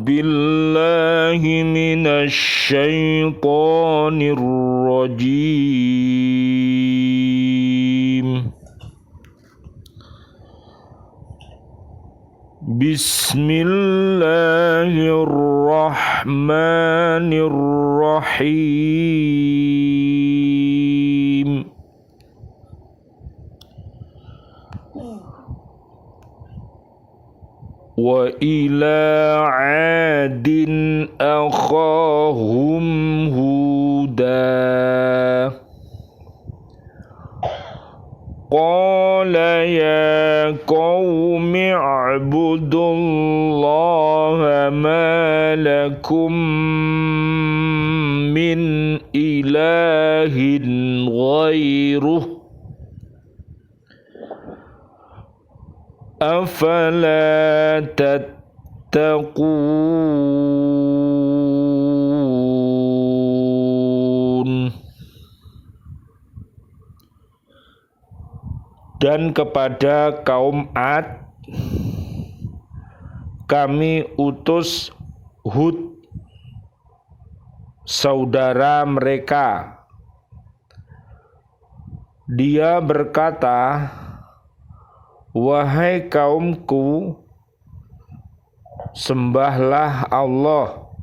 بالله من الشيطان الرجيم بسم الله الرحمن الرحيم وإلى عاد أخاهم هودا قال يا قوم اعبدوا الله ما لكم من إله غيره أفلا تتقون. Dan kepada kaum Ad kami utus Hud, saudara mereka. Dia berkata, wahai kaumku, sembahlah Allah.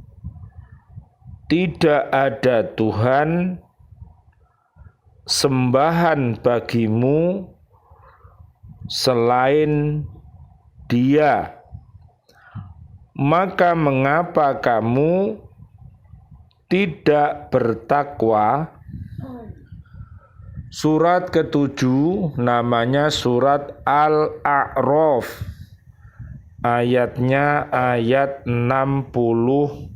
Tidak ada Tuhan sembahan bagimu selain Dia. Maka mengapa kamu tidak bertakwa? Surat ke-7 namanya surat Al-A'raf. Ayatnya ayat 65.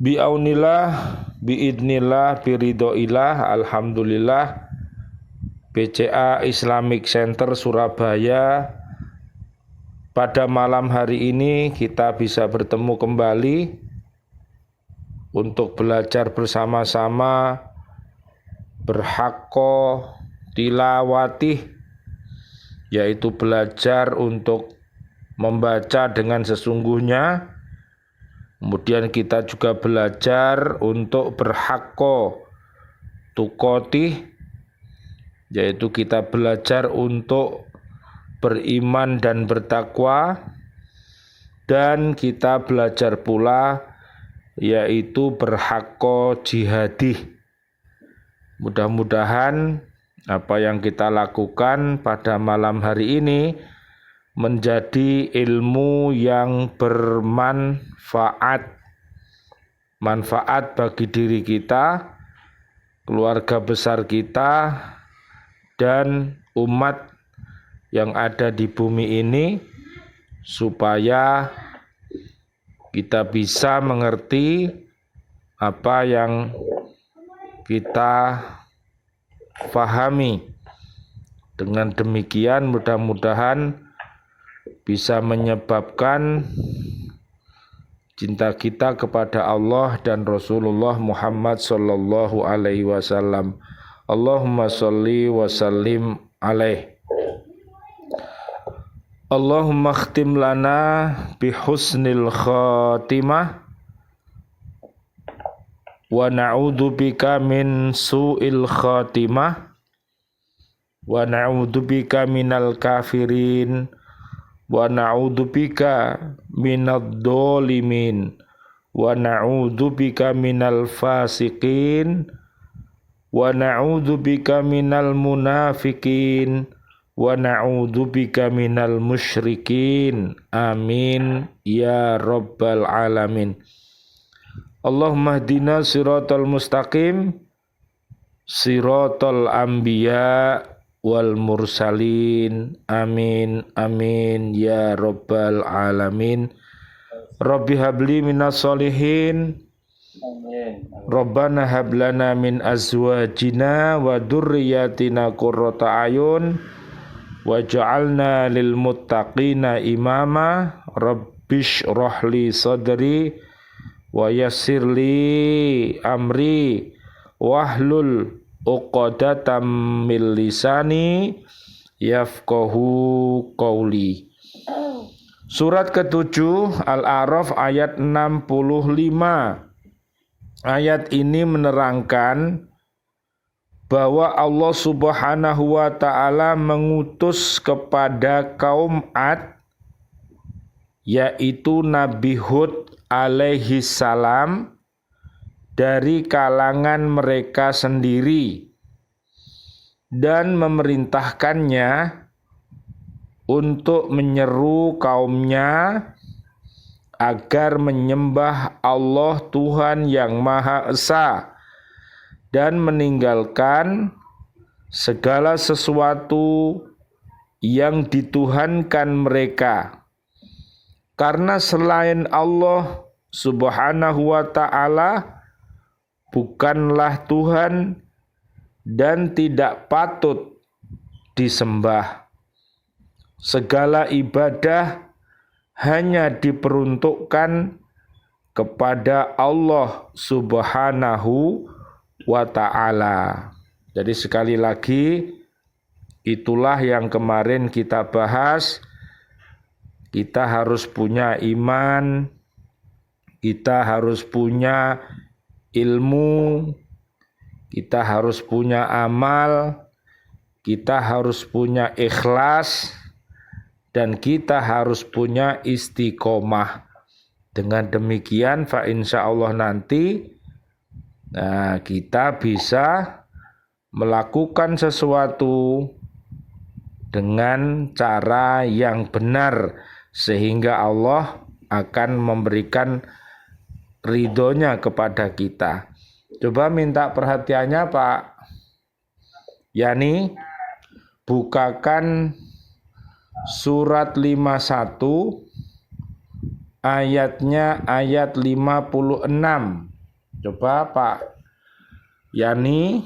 Bi'aunillah, bi'idnillah, biridhoillah, alhamdulillah. BCA Islamic Center Surabaya, pada malam hari ini kita bisa bertemu kembali untuk belajar bersama-sama berhakko tilawatih, yaitu belajar untuk membaca dengan sesungguhnya. Kemudian kita juga belajar untuk berhakko tukotih, yaitu kita belajar untuk beriman dan bertakwa. Dan kita belajar pula yaitu berhakko jihadih. Mudah-mudahan apa yang kita lakukan pada malam hari ini menjadi ilmu yang bermanfaat, manfaat bagi diri kita, keluarga besar kita, dan umat yang ada di bumi ini, supaya kita bisa mengerti apa yang kita pahami. Dengan demikian mudah-mudahan bisa menyebabkan cinta kita kepada Allah dan Rasulullah Muhammad sallallahu alaihi wasallam. Allahumma sholli wa sallim alaih. Allahumma khtim lana bihusnil khatimah wa na'udzu bika min su'il khatimah wa na'udzu bika minal kafirin wa na'udzu bika minadh dhalimin wa na'udzu bika minal fasiqin wa na'udzu bika minal munafiqin wa na'udzu bika minal musyrikin. Amin ya rabbal alamin. Allahumma hdina siratal mustaqim, siratal anbiya wal mursalin. Amin amin ya rabbal alamin. Rabbi habli minas solihin. Rabbana hablana min azwajina wa dzurriyyatina qurrata ayun waj'alna lil muttaqina imama. Rabbish rohli sadri wa yassirli amri wahlul uqdatam min lisani yafqahu qawli. Surat ke-7 Al-A'raf ayat 65. Ayat ini menerangkan bahwa Allah Subhanahu wa taala mengutus kepada kaum Ad, yaitu Nabi Hud alaihi salam, dari kalangan mereka sendiri, dan memerintahkannya untuk menyeru kaumnya agar menyembah Allah Tuhan yang Maha Esa dan meninggalkan segala sesuatu yang dituhankan mereka. Karena selain Allah Subhanahu wa taala bukanlah Tuhan dan tidak patut disembah. Segala ibadah hanya diperuntukkan kepada Allah Subhanahu wa ta'ala. Jadi sekali lagi, itulah yang kemarin kita bahas. Kita harus punya iman, kita harus punya ilmu, kita harus punya amal, kita harus punya ikhlas, dan kita harus punya istiqomah. Dengan demikian, fa insya Allah nanti kita bisa melakukan sesuatu dengan cara yang benar, sehingga Allah akan memberikan ridhonya kepada kita. Coba minta perhatiannya Pak Yani, bukakan surat 51 ayatnya ayat 56. Coba Pak Yani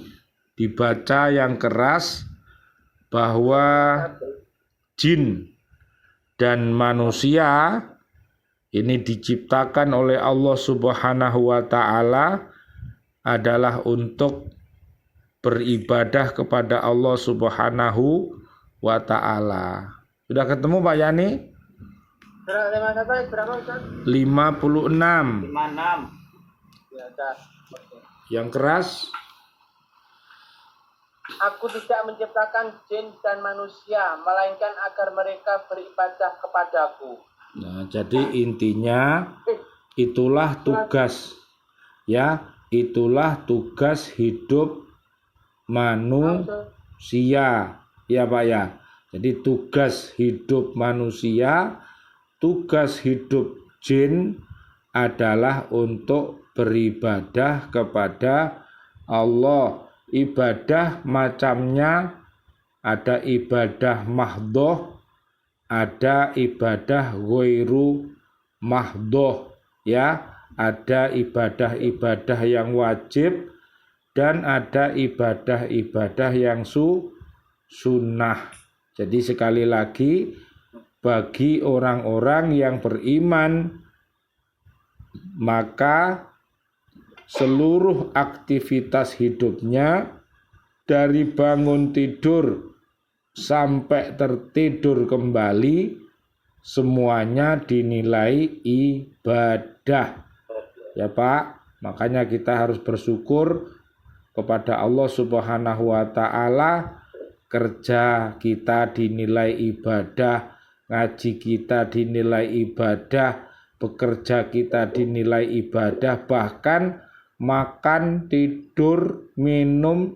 dibaca yang keras bahwa jin dan manusia ini diciptakan oleh Allah Subhanahu wa taala adalah untuk beribadah kepada Allah Subhanahu wa taala. Sudah ketemu Pak Yani? 56. 56. Yang keras. Aku tidak menciptakan jin dan manusia, melainkan agar mereka beribadah kepadaku. Nah, jadi intinya itulah tugas, ya, itulah tugas hidup manusia, ya Pak ya. Jadi tugas hidup manusia, tugas hidup jin adalah untuk beribadah kepada Allah. Ibadah macamnya ada ibadah mahdhoh, ada ibadah ghairu mahdhoh, ya. Ada ibadah-ibadah yang wajib dan ada ibadah-ibadah yang sunnah. Jadi sekali lagi, bagi orang-orang yang beriman, maka seluruh aktivitas hidupnya dari bangun tidur sampai tertidur kembali semuanya dinilai ibadah. Ya Pak, makanya kita harus bersyukur kepada Allah Subhanahu wa taala. Kerja kita dinilai ibadah, ngaji kita dinilai ibadah, bekerja kita dinilai ibadah, bahkan makan, tidur, minum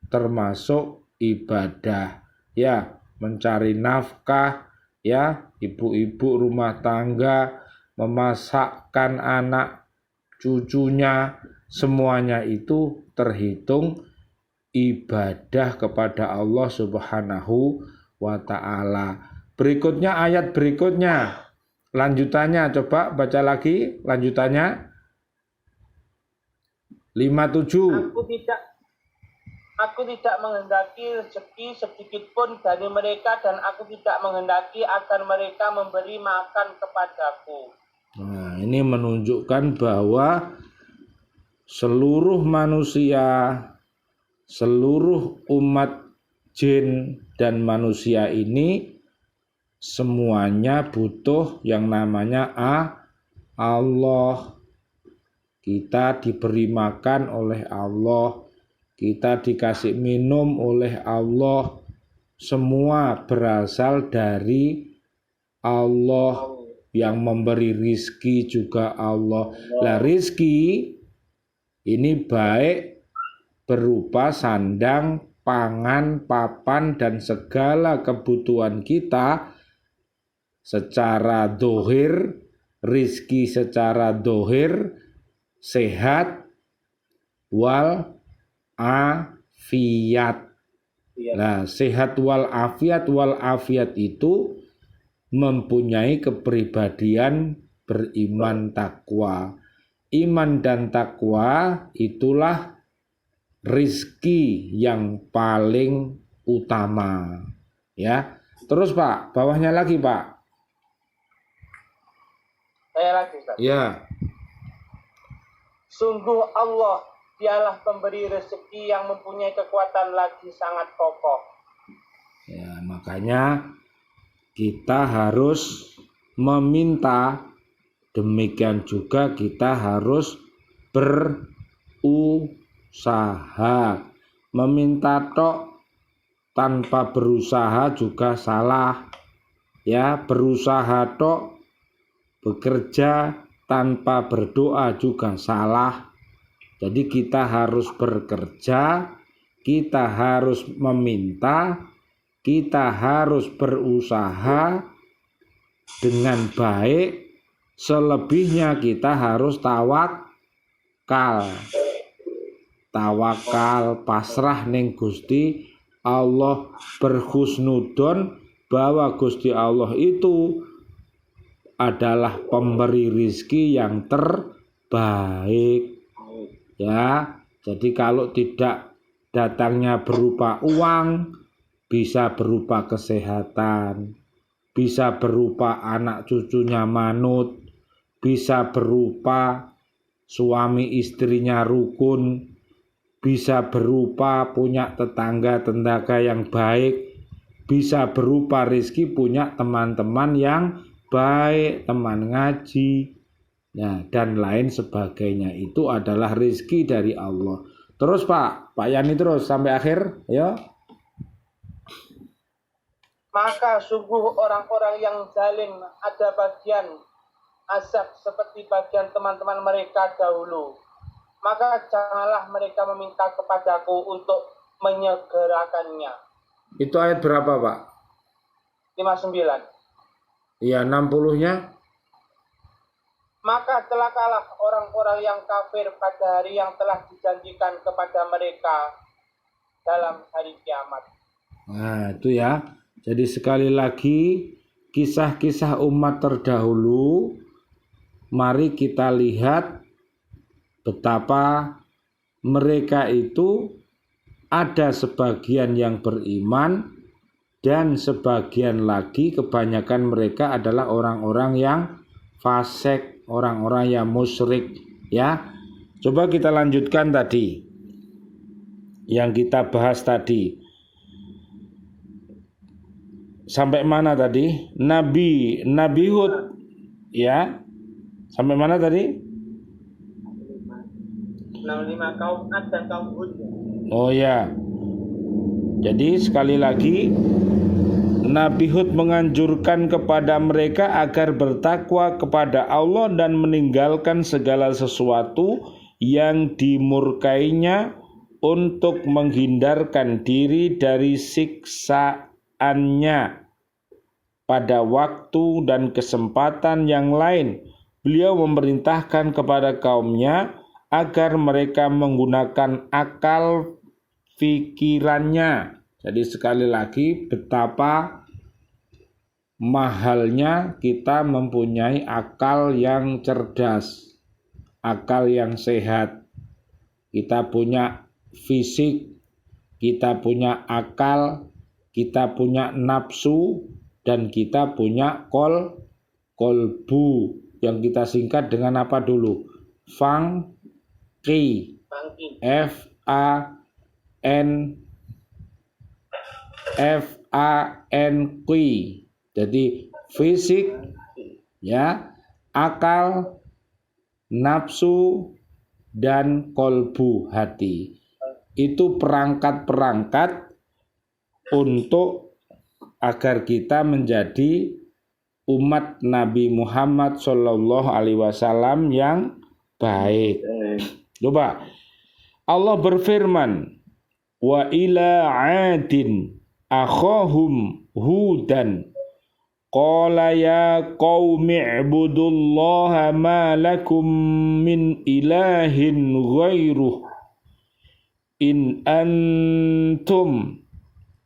termasuk ibadah. Ya, mencari nafkah, ya, ibu-ibu rumah tangga, memasakkan anak cucunya, semuanya itu terhitung ibadah kepada Allah Subhanahu wa ta'ala. Berikutnya ayat berikutnya, lanjutannya coba baca lagi lanjutannya. 57. Aku tidak menghendaki rezeki sedikit pun dari mereka, dan aku tidak menghendaki agar mereka memberi makan kepadaku. Nah, ini menunjukkan bahwa seluruh manusia, seluruh umat jin dan manusia ini semuanya butuh yang namanya Allah. Kita diberi makan oleh Allah, kita dikasih minum oleh Allah, semua berasal dari Allah. Yang memberi rizki juga Allah. Lah rizki ini baik berupa sandang, pangan, papan, dan segala kebutuhan kita secara dohir, rizki secara dohir, sehat, wal afiat. Nah, sehat wal afiat itu mempunyai kepribadian beriman takwa. Iman dan takwa itulah rizki yang paling utama. Ya, terus Pak, bawahnya lagi Pak. Saya lagi, Ustaz. Ya. Sungguh Allah, dialah pemberi rezeki yang mempunyai kekuatan lagi sangat kokoh. Ya, makanya kita harus meminta, demikian juga kita harus berusaha. Meminta tok tanpa berusaha juga salah. Ya, berusaha tok, bekerja tanpa berdoa juga salah. Jadi kita harus bekerja, kita harus meminta, kita harus berusaha dengan baik. Selebihnya kita harus tawakal, pasrah ning Gusti Allah, berhusnudon bahwa Gusti Allah itu adalah pemberi rizki yang terbaik. Ya, jadi kalau tidak datangnya berupa uang, bisa berupa kesehatan, bisa berupa anak cucunya manut, bisa berupa suami istrinya rukun, bisa berupa punya tetangga yang baik, bisa berupa rizki punya teman-teman yang baik, teman ngaji, nah, dan lain sebagainya. Itu adalah rizki dari Allah. Terus Pak Yani terus sampai akhir ya. Maka sungguh orang-orang yang zalim ada bagian azab seperti bagian teman-teman mereka dahulu. Maka janganlah mereka meminta kepadaku untuk menyegerakannya. Itu ayat berapa Pak? 59. Iya, 60-nya. Maka celakalah orang-orang yang kafir pada hari yang telah dijanjikan kepada mereka dalam hari kiamat. Nah, itu ya. Jadi sekali lagi kisah-kisah umat terdahulu, mari kita lihat betapa mereka itu ada sebagian yang beriman dan sebagian lagi kebanyakan mereka adalah orang-orang yang fasik, orang-orang yang musyrik ya. Coba kita lanjutkan tadi yang kita bahas tadi. Sampai mana tadi? Nabi Hud ya. Sampai mana tadi? 65 kaum Ad dan kaum Hud. Oh ya. Jadi sekali lagi Nabi Hud menganjurkan kepada mereka agar bertakwa kepada Allah dan meninggalkan segala sesuatu yang dimurkainya untuk menghindarkan diri dari siksaannya. Pada waktu dan kesempatan yang lain, beliau memerintahkan kepada kaumnya agar mereka menggunakan akal pikirannya. Jadi sekali lagi betapa mahalnya kita mempunyai akal yang cerdas, akal yang sehat. Kita punya fisik, kita punya akal, kita punya nafsu, dan kita punya kolbu yang kita singkat dengan apa dulu? Fangqi. F-A-N-Q. Jadi fisik, ya, akal, nafsu, dan kolbu, hati. Itu perangkat-perangkat untuk agar kita menjadi umat Nabi Muhammad Shallallahu Alaihi Wasallam yang baik. Coba Allah berfirman, wa ila adin akhahum hudan qala ya qaumi ibudullaha ma lakum min ilahin ghairuh in antum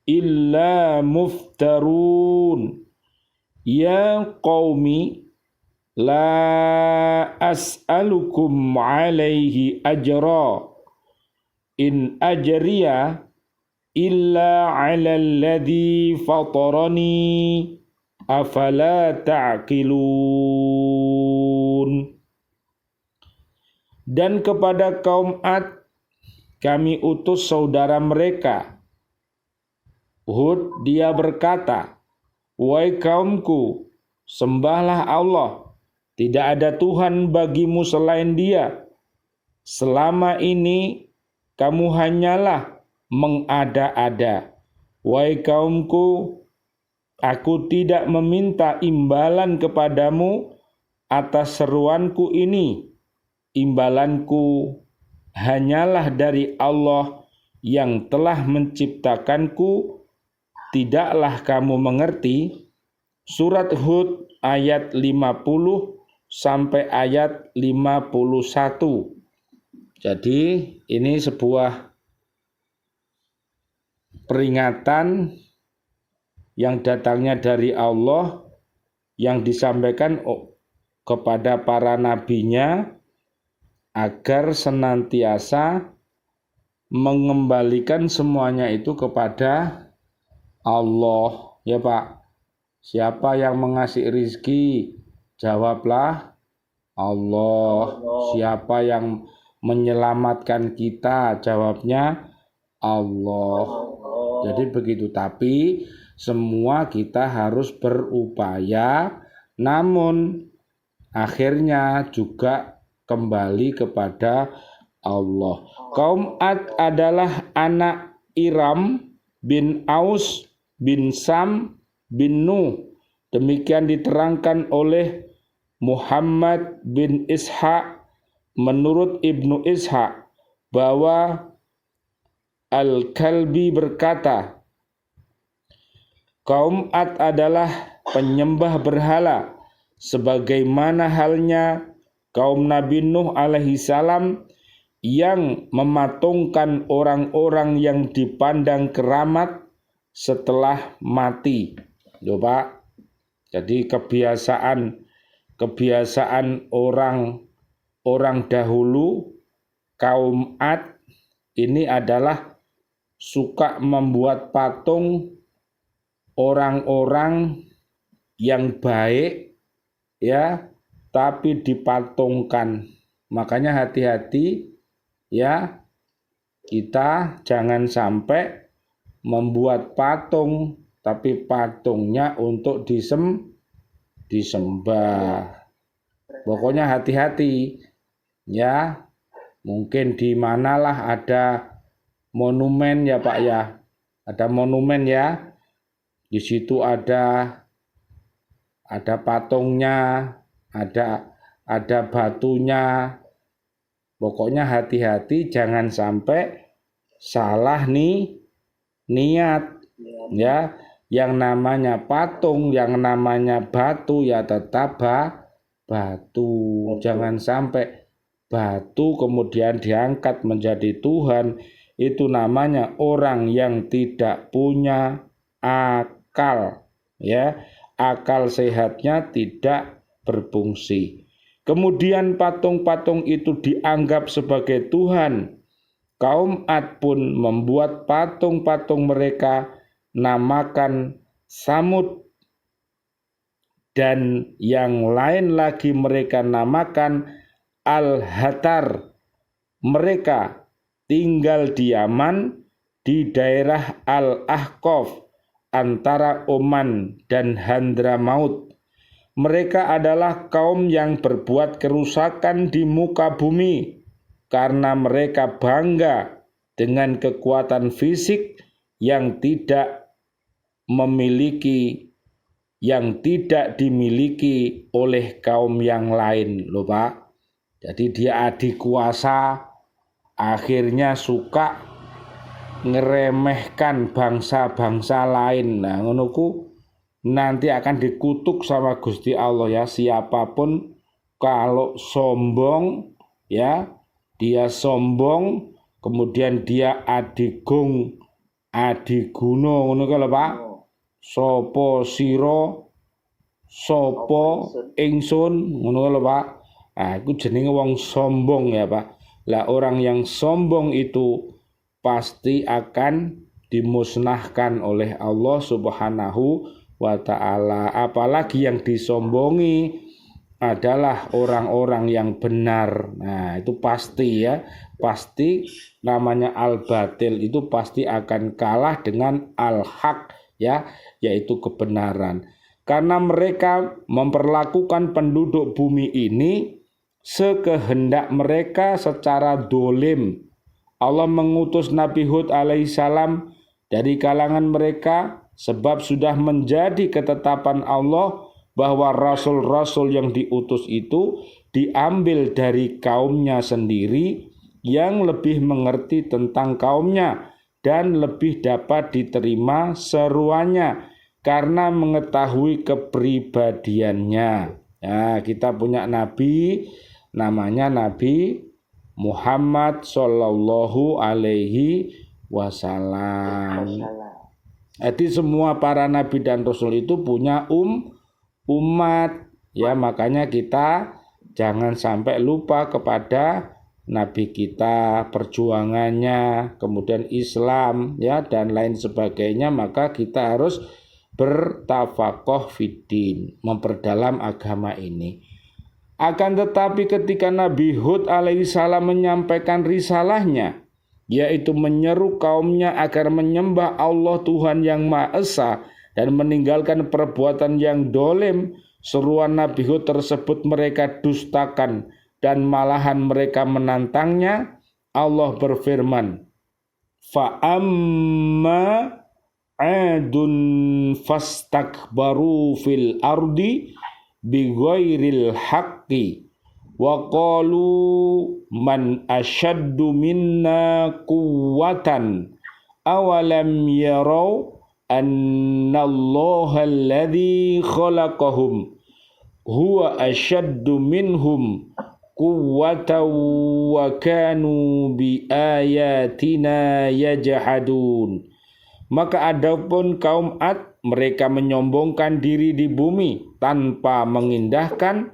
illa muftarun ya qaumi la as'alukum alaihi ajra in ajriya illa 'ala alladhi fatarani afala ta'qilun. Dan kepada kaum Ad kami utus saudara mereka Hud, dia berkata, wahai kaumku, sembahlah Allah, tidak ada Tuhan bagimu selain Dia. Selama ini kamu hanyalah mengada-ada. Wahai kaumku, aku tidak meminta imbalan kepadamu atas seruanku ini. Imbalanku hanyalah dari Allah yang telah menciptakanku. Tidaklah kamu mengerti? Surat Hud ayat 50 sampai ayat 51. Jadi ini sebuah peringatan yang datangnya dari Allah yang disampaikan kepada para nabinya agar senantiasa mengembalikan semuanya itu kepada Allah. Ya Pak, siapa yang mengasih rizki? Jawablah Allah. Siapa yang menyelamatkan kita? Jawabnya Allah. Jadi begitu. Tapi semua kita harus berupaya, namun akhirnya juga kembali kepada Allah. Kaum Ad adalah anak Iram bin Aus bin Sam bin Nuh. Demikian diterangkan oleh Muhammad bin Ishaq menurut Ibnu Ishaq bahwa Al-Kalbi berkata, kaum Ad adalah penyembah berhala sebagaimana halnya kaum Nabi Nuh alaihi salam yang mematungkan orang-orang yang dipandang keramat setelah mati. Coba, jadi kebiasaan orang dahulu, kaum Ad ini adalah suka membuat patung orang-orang yang baik, ya, tapi dipatungkan. Makanya hati-hati, ya, kita jangan sampai membuat patung tapi patungnya untuk disembah. Pokoknya hati-hati, ya. Mungkin di manalah ada monumen, ya Pak, ya. Ada monumen, ya. Di situ ada patungnya, ada batunya. Pokoknya hati-hati jangan sampai salah nih niat, ya. Yang namanya patung, yang namanya batu ya tetap batu. Jangan sampai batu kemudian diangkat menjadi Tuhan. Itu namanya orang yang tidak punya akal, ya. Akal sehatnya tidak berfungsi. Kemudian patung-patung itu dianggap sebagai Tuhan. Kaum Ad pun membuat patung-patung mereka namakan Samud, dan yang lain lagi mereka namakan Al-Hatar. Mereka tinggal di Yaman di daerah Al-Ahqaf antara Oman dan Hadramaut. Mereka adalah kaum yang berbuat kerusakan di muka bumi karena mereka bangga dengan kekuatan fisik yang tidak dimiliki oleh kaum yang lain loh Pak. Jadi dia adik kuasa, akhirnya suka ngeremehkan bangsa-bangsa lain. Nah ngono ku nanti akan dikutuk sama Gusti Allah ya. Siapapun kalau sombong ya, dia sombong kemudian dia adiguna ngono ku lho Pak. Sopo siro, sopo ingsun ngono lho Pak. Nah, itu jenenge wong sombong ya Pak. Lah orang yang sombong itu pasti akan dimusnahkan oleh Allah Subhanahu wa ta'ala. Apalagi yang disombongi adalah orang-orang yang benar. Nah, itu pasti ya. Pasti namanya al-batil itu pasti akan kalah dengan al-haq ya, yaitu kebenaran. Karena mereka memperlakukan penduduk bumi ini sekehendak mereka secara dolim. Allah mengutus Nabi Hud alaihissalam dari kalangan mereka sebab sudah menjadi ketetapan Allah bahwa rasul-rasul yang diutus itu diambil dari kaumnya sendiri yang lebih mengerti tentang kaumnya dan lebih dapat diterima seruannya karena mengetahui kepribadiannya. Nah, kita punya nabi namanya Nabi Muhammad Sallallahu Alaihi Wasallam. Jadi semua para nabi dan rasul itu punya umat ya, makanya kita jangan sampai lupa kepada nabi kita, perjuangannya, kemudian Islam ya dan lain sebagainya. Maka kita harus bertafaqoh fiddin, memperdalam agama ini. Akan tetapi ketika Nabi Hud alaihissalam menyampaikan risalahnya, yaitu menyeru kaumnya agar menyembah Allah Tuhan yang Maha Esa dan meninggalkan perbuatan yang dolim, seruan Nabi Hud tersebut mereka dustakan dan malahan mereka menantangnya. Allah berfirman, fa'amma adun fastakbaru fil ardi bighairil haqqi wa qalu man ashaddu minna quwwatan awalam yarau annallaha alladhi khalaqahum huwa ashaddu minhum quwwatan wa kanu bi ayatina yajhadun. Maka adapun kaum Ad, mereka menyombongkan diri di bumi tanpa mengindahkan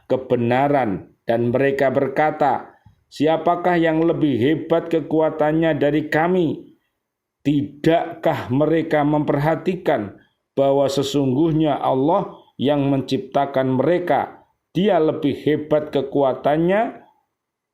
kebenaran dan mereka berkata, siapakah yang lebih hebat kekuatannya dari kami? Tidakkah mereka memperhatikan bahwa sesungguhnya Allah yang menciptakan mereka, dia lebih hebat kekuatannya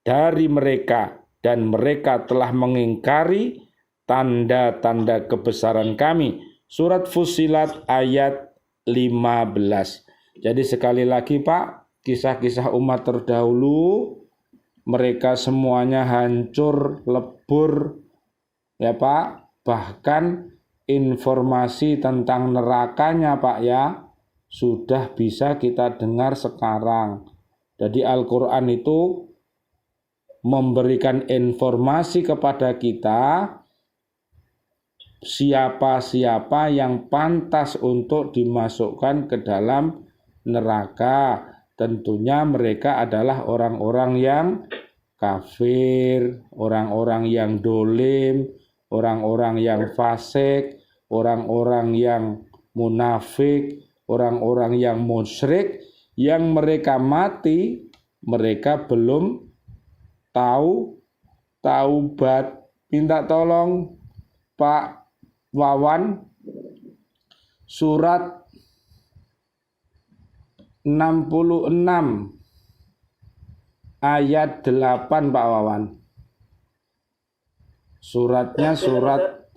dari mereka dan mereka telah mengingkari tanda-tanda kebesaran kami. Surat Fussilat ayat 15. Jadi sekali lagi Pak, kisah-kisah umat terdahulu mereka semuanya hancur, lebur ya Pak. Bahkan informasi tentang nerakanya Pak ya sudah bisa kita dengar sekarang. Jadi Al-Quran itu memberikan informasi kepada kita siapa-siapa yang pantas untuk dimasukkan ke dalam neraka. Tentunya mereka adalah orang-orang yang kafir, orang-orang yang dolim, orang-orang yang fasik, orang-orang yang munafik, orang-orang yang musyrik, yang mereka mati, mereka belum taubat. Minta tolong Pak Wawan, surat 66 ayat 8 Pak Wawan. Suratnya surat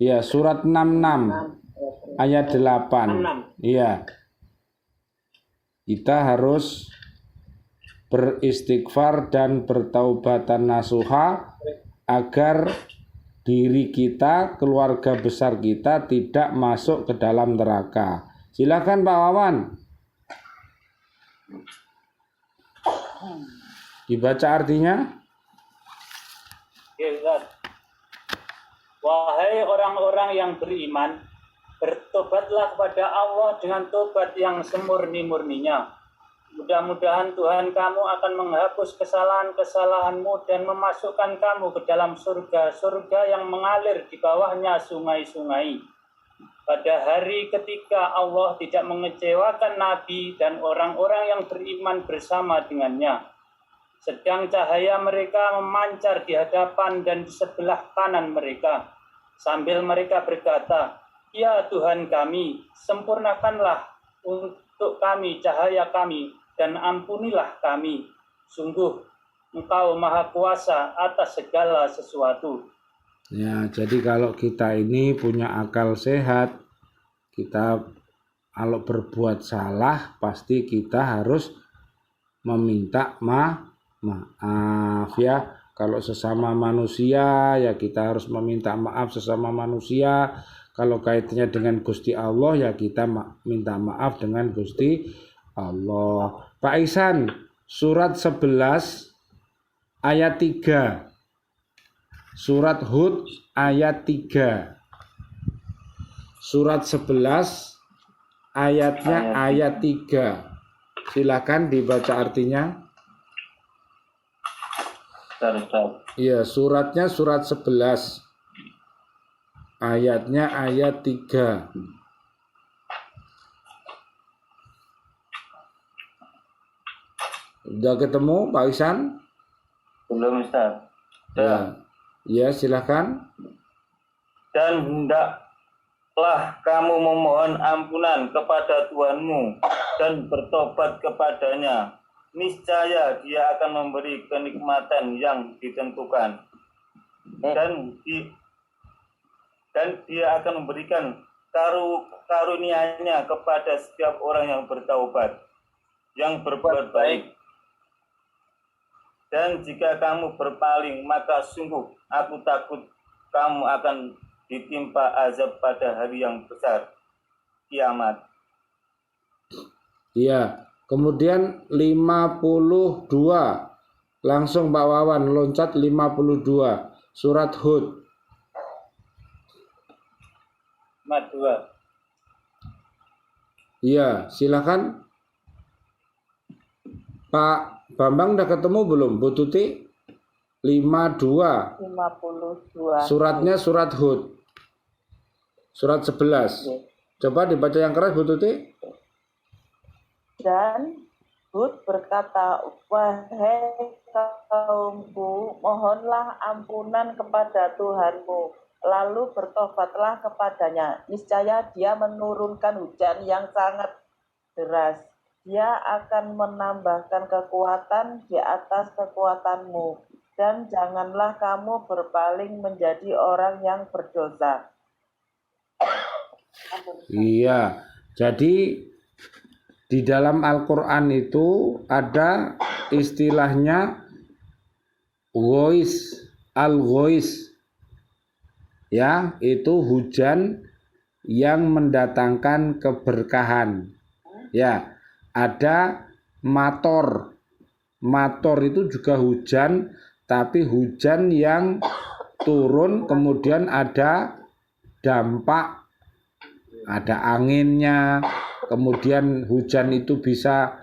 66 ayat 8. 6. Iya. Kita harus beristighfar dan bertaubatan nasuha agar diri kita, keluarga besar kita tidak masuk ke dalam neraka. Silakan Pak Wawan. Dibaca artinya. Ya, Ustaz. Wahai orang-orang yang beriman, bertobatlah kepada Allah dengan tobat yang semurni-murninya. Mudah-mudahan Tuhan kamu akan menghapus kesalahan-kesalahanmu dan memasukkan kamu ke dalam surga-surga yang mengalir di bawahnya sungai-sungai. Pada hari ketika Allah tidak mengecewakan Nabi dan orang-orang yang beriman bersama dengannya. Sedang cahaya mereka memancar di hadapan dan di sebelah kanan mereka. Sambil mereka berkata, "Ya Tuhan kami, sempurnakanlah untuk kami cahaya kami dan ampunilah kami. Sungguh Engkau Maha Kuasa atas segala sesuatu." Ya, jadi kalau kita ini punya akal sehat, kita kalau berbuat salah pasti kita harus meminta maaf ya. Kalau sesama manusia ya kita harus meminta maaf sesama manusia. Kalau kaitannya dengan Gusti Allah ya kita minta maaf dengan Gusti Allah. Pak Ihsan, surat 11 ayat 3. Surat Hud ayat 3. Surat 11 ayatnya ayat 3. Silakan dibaca artinya. Iya, suratnya surat 11. Ayatnya ayat 3. Udah ketemu Pak Ihsan? Belum, Ustaz. Ya, silakan. Dan hendaklah kamu memohon ampunan kepada Tuhanmu dan bertobat kepadanya. Niscaya Dia akan memberi kenikmatan yang ditentukan. Dan Dia akan memberikan karunia-Nya kepada setiap orang yang bertaubat, yang berbuat baik. Dan jika kamu berpaling, maka sungguh aku takut kamu akan ditimpa azab pada hari yang besar, kiamat. Iya, kemudian 52. Langsung Pak Wawan loncat 52. Surat Hud. 52. Iya, silakan. Pak Bambang udah ketemu belum, Bu Tuti? 52. Suratnya surat Hud. Surat 11. Coba dibaca yang keras, Bu Tuti. Dan Hud berkata, "Wahai kaumku, mohonlah ampunan kepada Tuhanmu, lalu bertobatlah kepadanya. Niscaya Dia menurunkan hujan yang sangat deras. Dia akan menambahkan kekuatan di atas kekuatanmu, dan janganlah kamu berpaling menjadi orang yang berdosa." Iya, jadi di dalam Al-Quran itu ada istilahnya ghois, al-ghois. Ya, itu hujan yang mendatangkan keberkahan. Ya, ada mator. Mator itu juga hujan, tapi hujan yang turun kemudian ada dampak, ada anginnya, kemudian hujan itu bisa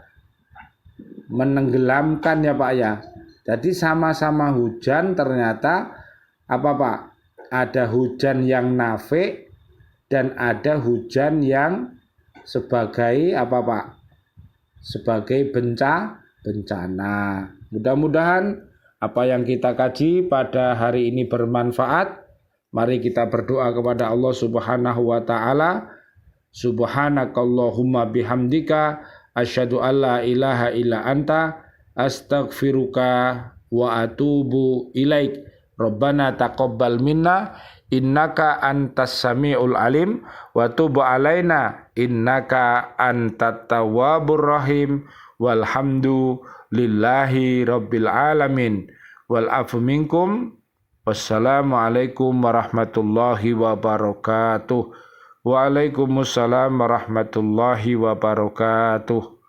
menenggelamkan ya Pak ya. Jadi sama-sama hujan ternyata apa Pak? Ada hujan yang nafi dan ada hujan yang sebagai apa Pak? Sebagai bencana. Mudah-mudahan apa yang kita kaji pada hari ini bermanfaat. Mari kita berdoa kepada Allah Subhanahu wa taala. Subhanakallahumma bihamdika asyhadu alla ilaha illa anta astaghfiruka wa atubu ilaik. Rabbana taqabbal minna innaka antas samiul alim wa tub alaina innaka antat tawwabur rahim walhamdu lillahi rabbil alamin wal afu minkum. Wassalamualaikum warahmatullahi wabarakatuh. Waalaikumsalam warahmatullahi wabarakatuh.